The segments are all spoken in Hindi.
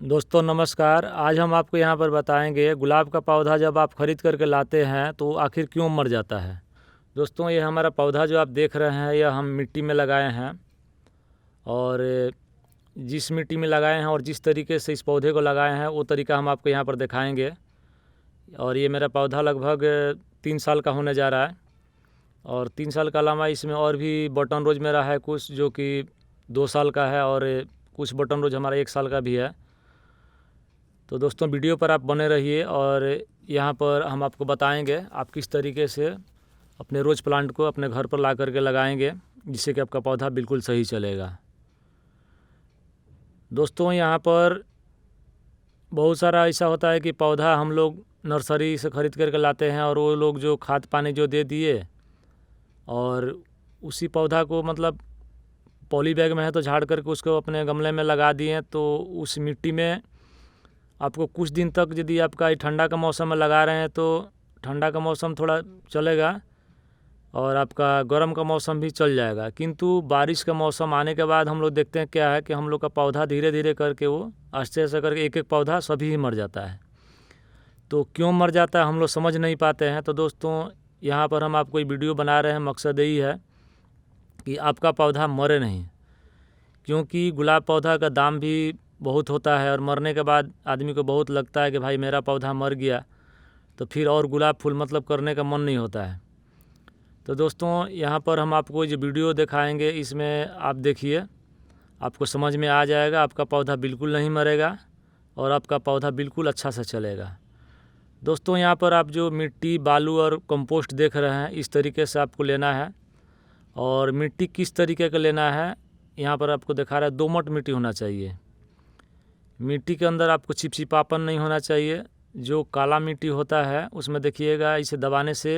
दोस्तों नमस्कार। आज हम आपको यहाँ पर बताएंगे गुलाब का पौधा जब आप ख़रीद करके लाते हैं तो आखिर क्यों मर जाता है। दोस्तों ये हमारा पौधा जो आप देख रहे हैं यह हम मिट्टी में लगाए हैं, और जिस मिट्टी में लगाए हैं और जिस तरीके से इस पौधे को लगाए हैं वो तरीका हम आपको यहाँ पर दिखाएंगे। और ये मेरा पौधा लगभग 3 साल का होने जा रहा है, और 3 साल के अलावा इसमें और भी बटन रोज मेरा है कुछ जो कि 2 साल का है, और कुछ बटन रोज हमारा 1 साल का भी है। तो दोस्तों वीडियो पर आप बने रहिए, और यहाँ पर हम आपको बताएंगे आप किस तरीके से अपने रोज़ प्लांट को अपने घर पर ला करके लगाएंगे जिससे कि आपका पौधा बिल्कुल सही चलेगा। दोस्तों यहाँ पर बहुत सारा ऐसा होता है कि पौधा हम लोग नर्सरी से ख़रीद करके लाते हैं, और वो लोग जो खाद पानी जो दे दिए और उसी पौधा को मतलब पॉली बैग में है तो झाड़ करके उसको अपने गमले में लगा दिए, तो उस मिट्टी में आपको कुछ दिन तक यदि आपका ठंडा का मौसम में लगा रहे हैं तो ठंडा का मौसम थोड़ा चलेगा और आपका गर्म का मौसम भी चल जाएगा। किंतु बारिश का मौसम आने के बाद हम लोग देखते हैं क्या है कि हम लोग का पौधा धीरे धीरे करके वो आस्ते आस्ते करके एक एक पौधा सभी ही मर जाता है। तो क्यों मर जाता है हम लोग समझ नहीं पाते हैं। तो दोस्तों यहाँ पर हम आपको वीडियो बना रहे हैं, मकसद यही है कि आपका पौधा मरे नहीं, क्योंकि गुलाब पौधा का दाम भी बहुत होता है और मरने के बाद आदमी को बहुत लगता है कि भाई मेरा पौधा मर गया, तो फिर और गुलाब फूल मतलब करने का मन नहीं होता है। तो दोस्तों यहाँ पर हम आपको जो वीडियो दिखाएंगे इसमें आप देखिए, आपको समझ में आ जाएगा, आपका पौधा बिल्कुल नहीं मरेगा और आपका पौधा बिल्कुल अच्छा से चलेगा। दोस्तों यहाँ पर आप जो मिट्टी बालू और कंपोस्ट देख रहे हैं इस तरीके से आपको लेना है। और मिट्टी किस तरीके का लेना है यहाँ पर आपको दिखा रहा है, दोमट मिट्टी होना चाहिए। मिट्टी के अंदर आपको चिपचिपापन नहीं होना चाहिए। जो काला मिट्टी होता है उसमें देखिएगा इसे दबाने से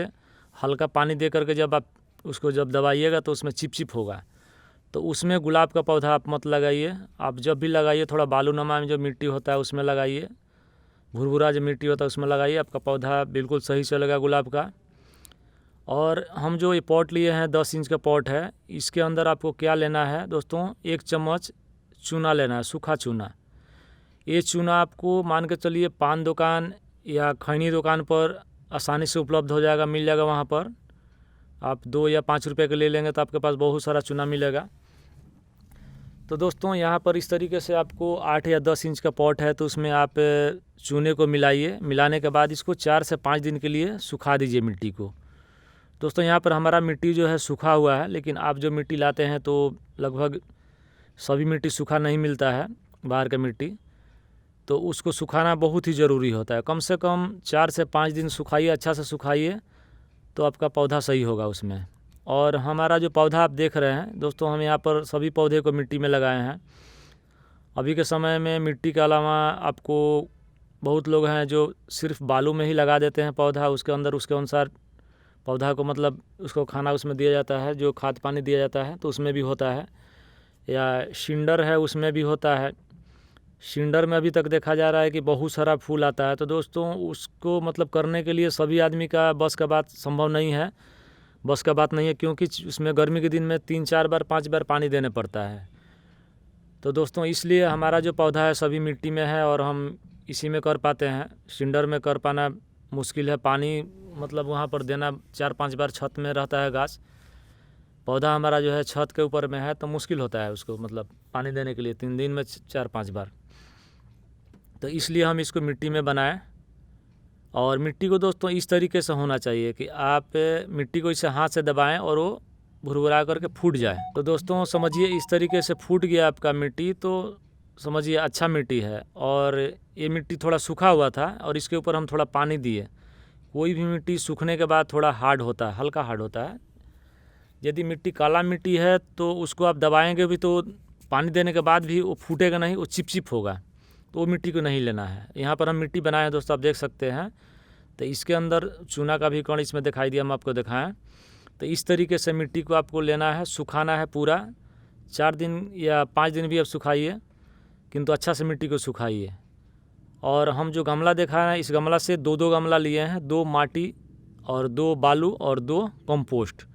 हल्का पानी दे करके जब आप उसको जब दबाइएगा तो उसमें चिपचिप होगा, तो उसमें गुलाब का पौधा आप मत लगाइए। आप जब भी लगाइए थोड़ा बालूनुमा में जो मिट्टी होता है उसमें लगाइए, भुरभुरा जो मिट्टी होता है उसमें लगाइए, आपका पौधा बिल्कुल सही चलेगा गुलाब का। और हम जो ये पॉट लिए हैं 10 इंच का पॉट है, इसके अंदर आपको क्या लेना है दोस्तों, 1 चम्मच चूना लेना है, सूखा चूना। ये चूना आपको मान के चलिए पान दुकान या खैनी दुकान पर आसानी से उपलब्ध हो जाएगा, मिल जाएगा। वहाँ पर आप 2 या 5 रुपये के ले लेंगे तो आपके पास बहुत सारा चूना मिलेगा। तो दोस्तों यहाँ पर इस तरीके से आपको 8 या 10 इंच का पॉट है तो उसमें आप चूने को मिलाइए। मिलाने के बाद इसको 4 से 5 दिन के लिए सुखा दीजिए मिट्टी को। दोस्तों यहाँ पर हमारा मिट्टी जो है सूखा हुआ है, लेकिन आप जो मिट्टी लाते हैं तो लगभग सभी मिट्टी सूखा नहीं मिलता है, बाहर का मिट्टी, तो उसको सुखाना बहुत ही ज़रूरी होता है। कम से कम 4 से 5 दिन सुखाइए, अच्छा से सुखाइए, तो आपका पौधा सही होगा उसमें। और हमारा जो पौधा आप देख रहे हैं दोस्तों, हम यहाँ पर सभी पौधे को मिट्टी में लगाए हैं। अभी के समय में मिट्टी के अलावा आपको बहुत लोग हैं जो सिर्फ बालू में ही लगा देते हैं पौधा, उसके अंदर उसके अनुसार पौधा को मतलब उसको खाना उसमें दिया जाता है, जो खाद पानी दिया जाता है तो उसमें भी होता है, या शिंडर है उसमें भी होता है। शिंडर में अभी तक देखा जा रहा है कि बहुत सारा फूल आता है। तो दोस्तों उसको मतलब करने के लिए सभी आदमी का बस का बात संभव नहीं है, बस का बात नहीं है, क्योंकि उसमें गर्मी के दिन में 3-4 बार 5 बार पानी देने पड़ता है। तो दोस्तों इसलिए हमारा जो पौधा है सभी मिट्टी में है और हम इसी में कर पाते हैं। शिंडर में कर पाना मुश्किल है, पानी मतलब वहाँ पर देना 4-5 बार, छत में रहता है गाछ, पौधा हमारा जो है छत के ऊपर में है तो मुश्किल होता है उसको मतलब पानी देने के लिए 3 दिन में 4-5 बार। तो इसलिए हम इसको मिट्टी में बनाएं। और मिट्टी को दोस्तों इस तरीके से होना चाहिए कि आप मिट्टी को इसे हाथ से दबाएं और वो भुरभुरा करके फूट जाए। तो दोस्तों समझिए इस तरीके से फूट गया आपका मिट्टी, तो समझिए अच्छा मिट्टी है। और ये मिट्टी थोड़ा सूखा हुआ था और इसके ऊपर हम थोड़ा पानी दिए। कोई भी मिट्टी सूखने के बाद थोड़ा हार्ड होता है, हल्का हार्ड होता है। यदि मिट्टी काला मिट्टी है तो उसको आप दबाएंगे भी तो पानी देने के बाद भी वो फूटेगा नहीं, वो चिपचिप होगा, तो वो मिट्टी को नहीं लेना है। यहाँ पर हम मिट्टी बनाए हैं दोस्तों, आप देख सकते हैं। तो इसके अंदर चूना का भी कण इसमें दिखाई दिया, हम आपको दिखाएं। तो इस तरीके से मिट्टी को आपको लेना है, सुखाना है पूरा 4 दिन या 5 दिन भी आप सुखाइए, किंतु अच्छा से मिट्टी को सुखाइए। और हम जो गमला देखा है इस गमला से 2-2 गमला लिए हैं, 2 माटी और 2 बालू और 2 कंपोस्ट।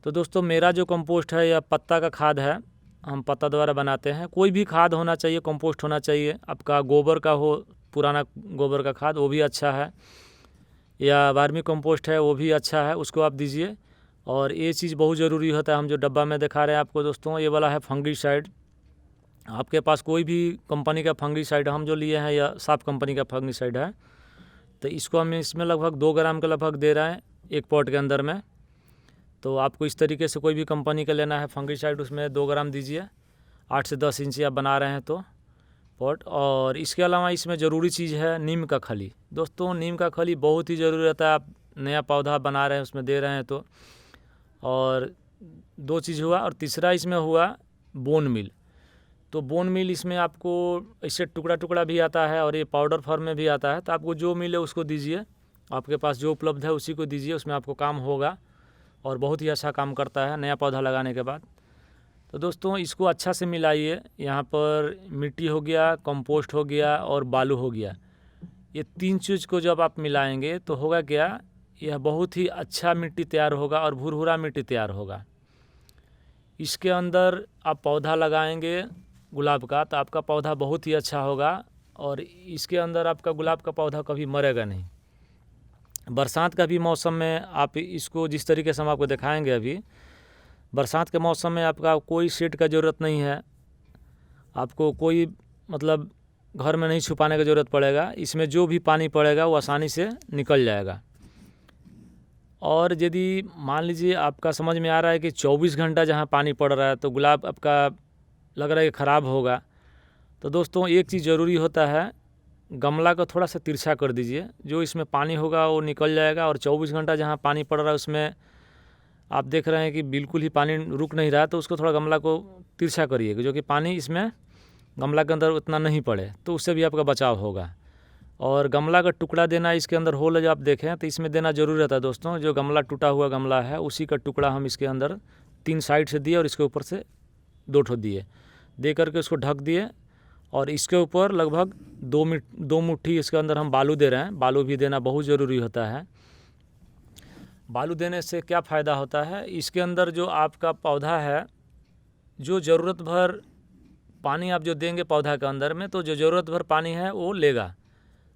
तो दोस्तों मेरा जो कंपोस्ट है यह पत्ता का खाद है, हम पत्ता द्वारा बनाते हैं। कोई भी खाद होना चाहिए, कंपोस्ट होना चाहिए, आपका गोबर का हो, पुराना गोबर का खाद, वो भी अच्छा है, या वर्मी कंपोस्ट है वो भी अच्छा है, उसको आप दीजिए। और ये चीज़ बहुत ज़रूरी होता है, हम जो डब्बा में दिखा रहे हैं आपको दोस्तों, ये वाला है फंगिसाइड। आपके पास कोई भी कंपनी का फंगिसाइड, हम जो लिए हैं या साफ कंपनी का फंगिसाइड है, तो इसको हम इसमें लगभग 2 ग्राम के लगभग दे रहे हैं एक पॉट के अंदर में। तो आपको इस तरीके से कोई भी कंपनी का लेना है फंगिसाइड, उसमें 2 ग्राम दीजिए। 8 से 10 इंची आप बना रहे हैं तो पॉट। और इसके अलावा इसमें ज़रूरी चीज़ है नीम का खली। दोस्तों नीम का खली बहुत ही ज़रूरी रहता है, आप नया पौधा बना रहे हैं उसमें दे रहे हैं तो। और 2 चीज़ हुआ, और तीसरा इसमें हुआ बोन मील। तो बोन मील इसमें आपको इससे टुकड़ा टुकड़ा भी आता है और ये पाउडर फॉर्म में भी आता है, तो आपको जो मिले उसको दीजिए, आपके पास जो उपलब्ध है उसी को दीजिए, उसमें आपको काम होगा और बहुत ही अच्छा काम करता है नया पौधा लगाने के बाद। तो दोस्तों इसको अच्छा से मिलाइए। यहाँ पर मिट्टी हो गया, कंपोस्ट हो गया और बालू हो गया, ये 3 चीज़ को जब आप मिलाएंगे तो होगा क्या, यह बहुत ही अच्छा मिट्टी तैयार होगा और भुरभुरा मिट्टी तैयार होगा। इसके अंदर आप पौधा लगाएंगे गुलाब का, तो आपका पौधा बहुत ही अच्छा होगा और इसके अंदर आपका गुलाब का पौधा कभी मरेगा नहीं। बरसात का भी मौसम में आप इसको जिस तरीके से हम आपको दिखाएंगे, अभी बरसात के मौसम में आपका कोई शेड का ज़रूरत नहीं है, आपको कोई मतलब घर में नहीं छुपाने की ज़रूरत पड़ेगा। इसमें जो भी पानी पड़ेगा वो आसानी से निकल जाएगा। और यदि मान लीजिए आपका समझ में आ रहा है कि 24 घंटा जहाँ पानी पड़ रहा है तो गुलाब आपका लग रहा है कि ख़राब होगा, तो दोस्तों एक चीज़ ज़रूरी होता है, गमला को थोड़ा सा तिरछा कर दीजिए, जो इसमें पानी होगा वो निकल जाएगा। और 24 घंटा जहाँ पानी पड़ रहा है उसमें आप देख रहे हैं कि बिल्कुल ही पानी रुक नहीं रहा है, तो उसको थोड़ा गमला को तिरछा करिए, जो कि पानी इसमें गमला के अंदर उतना नहीं पड़े, तो उससे भी आपका बचाव होगा। और गमला का टुकड़ा देना, इसके अंदर होल जब आप देखें तो इसमें देना जरूर रहता है दोस्तों। जो गमला टूटा हुआ गमला है उसी का टुकड़ा हम इसके अंदर 3 साइड से दिए और इसके ऊपर से 2 ठो दिए, दे करके उसको ढक दिए। और इसके ऊपर लगभग 2 मुट्ठी इसके अंदर हम बालू दे रहे हैं। बालू भी देना बहुत ज़रूरी होता है। बालू देने से क्या फ़ायदा होता है, इसके अंदर जो आपका पौधा है, जो ज़रूरत भर पानी आप जो देंगे पौधा के अंदर में, तो जो ज़रूरत भर पानी है वो लेगा,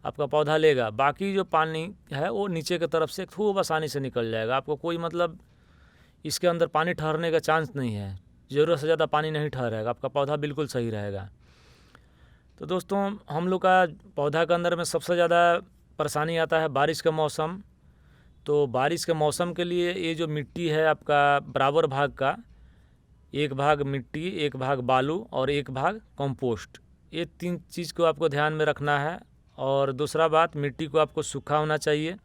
आपका पौधा लेगा। बाकी जो पानी है वो नीचे की तरफ से खूब आसानी से निकल जाएगा। आपको कोई मतलब इसके अंदर पानी ठहरने का चांस नहीं है, ज़रूरत से ज़्यादा पानी नहीं ठहरेगा, आपका पौधा बिल्कुल सही रहेगा। तो दोस्तों हम लोग का पौधा के अंदर में सबसे ज़्यादा परेशानी आता है बारिश का मौसम। तो बारिश के मौसम के लिए ये जो मिट्टी है आपका बराबर भाग का, 1 भाग मिट्टी, 1 भाग बालू और 1 भाग कंपोस्ट, ये 3 चीज़ को आपको ध्यान में रखना है। और दूसरा बात, मिट्टी को आपको सूखा होना चाहिए।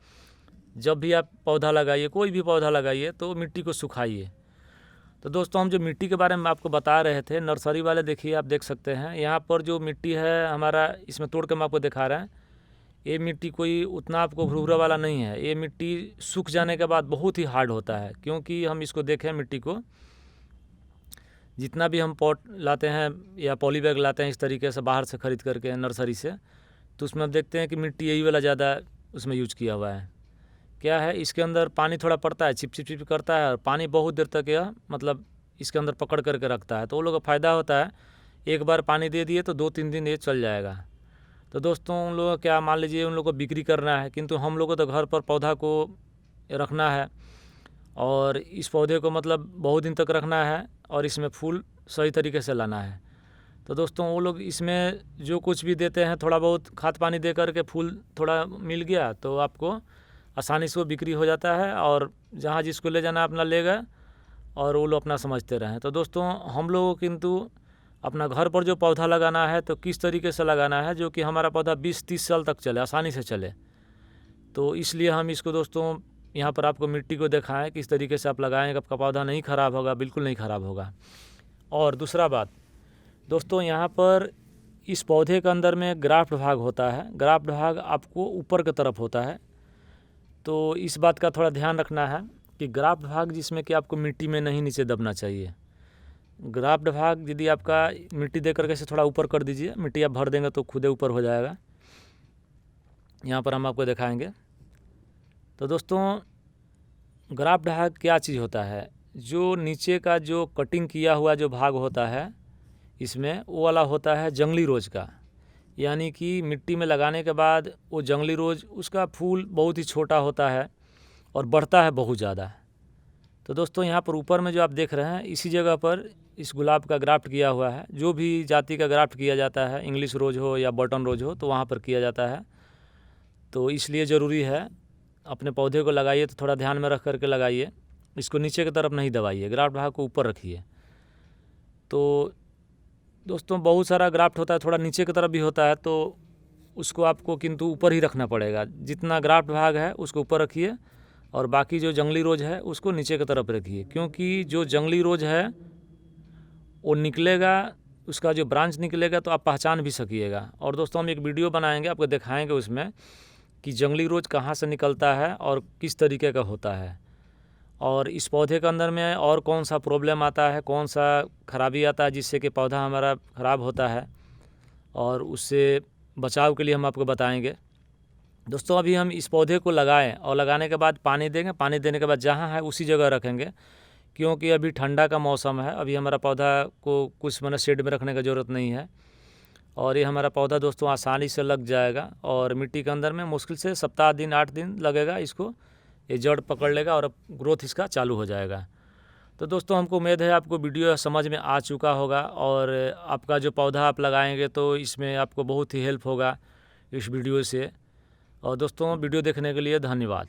जब भी आप पौधा लगाइए, कोई भी पौधा लगाइए, तो मिट्टी को सुखाइए। तो दोस्तों हम जो मिट्टी के बारे में आपको बता रहे थे, नर्सरी वाले देखिए आप देख सकते हैं, यहाँ पर जो मिट्टी है हमारा, इसमें तोड़ के हम आपको दिखा रहे हैं, ये मिट्टी कोई उतना आपको भुरभुरा वाला नहीं है। ये मिट्टी सूख जाने के बाद बहुत ही हार्ड होता है, क्योंकि हम इसको देखें मिट्टी को, जितना भी हम पॉट लाते हैं या पॉली बैग लाते हैं इस तरीके से बाहर से ख़रीद करके नर्सरी से, तो उसमें हम देखते हैं कि मिट्टी यही वाला ज़्यादा उसमें यूज किया हुआ है। क्या है, इसके अंदर पानी थोड़ा पड़ता है, चिप चिप चिप करता है और पानी बहुत देर तक यह मतलब इसके अंदर पकड़ करके रखता है। तो वो लोग का फ़ायदा होता है, एक बार पानी दे दिए तो 2-3 दिन ये चल जाएगा। तो दोस्तों उन लोगों को क्या, मान लीजिए उन लोगों को बिक्री करना है, किंतु हम लोग को तो घर पर पौधा को रखना है और इस पौधे को मतलब बहुत दिन तक रखना है और इसमें फूल सही तरीके से लाना है। तो दोस्तों वो लोग इसमें जो कुछ भी देते हैं, थोड़ा बहुत खाद पानी दे करके फूल थोड़ा मिल गया तो आपको आसानी से वो बिक्री हो जाता है और जहाँ जिसको ले जाना अपना लेगा और वो लोग अपना समझते रहें। तो दोस्तों हम लोगों को किंतु अपना घर पर जो पौधा लगाना है तो किस तरीके से लगाना है जो कि हमारा पौधा 20-30 साल तक चले, आसानी से चले। तो इसलिए हम इसको दोस्तों यहाँ पर आपको मिट्टी को दिखाएं किस तरीके से आप लगाएंगे, आपका पौधा नहीं ख़राब होगा, बिल्कुल नहीं ख़राब होगा। और दूसरा बात दोस्तों, यहाँ पर इस पौधे के अंदर में ग्राफ्ट भाग होता है। ग्राफ्ट भाग आपको ऊपर की तरफ होता है, तो इस बात का थोड़ा ध्यान रखना है कि ग्राफ्ट भाग जिसमें कि आपको मिट्टी में नहीं नीचे दबना चाहिए। ग्राफ्ट भाग यदि आपका मिट्टी दे करके से थोड़ा ऊपर कर दीजिए, मिट्टी आप भर देंगे तो खुदे ऊपर हो जाएगा। यहाँ पर हम आपको दिखाएंगे। तो दोस्तों ग्राफ्ट भाग क्या चीज़ होता है, जो नीचे का जो कटिंग किया हुआ जो भाग होता है इसमें, वो वाला होता है जंगली रोज का। यानी कि मिट्टी में लगाने के बाद वो जंगली रोज, उसका फूल बहुत ही छोटा होता है और बढ़ता है बहुत ज़्यादा। तो दोस्तों यहाँ पर ऊपर में जो आप देख रहे हैं, इसी जगह पर इस गुलाब का ग्राफ्ट किया हुआ है। जो भी जाति का ग्राफ्ट किया जाता है, इंग्लिश रोज हो या बटन रोज हो, तो वहाँ पर किया जाता है। तो इसलिए ज़रूरी है अपने पौधे को लगाइए तो थोड़ा ध्यान में रख करके लगाइए। इसको नीचे की तरफ नहीं दबाइए, ग्राफ्ट भाग को ऊपर रखिए। तो दोस्तों बहुत सारा ग्राफ्ट होता है, थोड़ा नीचे की तरफ भी होता है, तो उसको आपको किंतु ऊपर ही रखना पड़ेगा। जितना ग्राफ्ट भाग है उसको ऊपर रखिए और बाकी जो जंगली रोज है उसको नीचे की तरफ रखिए। क्योंकि जो जंगली रोज है वो निकलेगा, उसका जो ब्रांच निकलेगा तो आप पहचान भी सकिएगा। और दोस्तों हम एक वीडियो बनाएंगे, आपको दिखाएंगे उसमें कि जंगली रोज कहाँ से निकलता है और किस तरीके का होता है, और इस पौधे के अंदर में और कौन सा प्रॉब्लम आता है, कौन सा खराबी आता है जिससे कि पौधा हमारा ख़राब होता है, और उससे बचाव के लिए हम आपको बताएंगे। दोस्तों अभी हम इस पौधे को लगाएं और लगाने के बाद पानी देंगे। पानी देने के बाद जहाँ है उसी जगह रखेंगे, क्योंकि अभी ठंडा का मौसम है। अभी हमारा पौधा को कुछ मैंने शेड में रखने की ज़रूरत नहीं है, और ये हमारा पौधा दोस्तों आसानी से लग जाएगा। और मिट्टी के अंदर में मुश्किल से 7 दिन 8 दिन लगेगा, इसको ये जड़ पकड़ लेगा और ग्रोथ इसका चालू हो जाएगा। तो दोस्तों हमको उम्मीद है आपको वीडियो समझ में आ चुका होगा, और आपका जो पौधा आप लगाएंगे तो इसमें आपको बहुत ही हेल्प होगा इस वीडियो से। और दोस्तों वीडियो देखने के लिए धन्यवाद।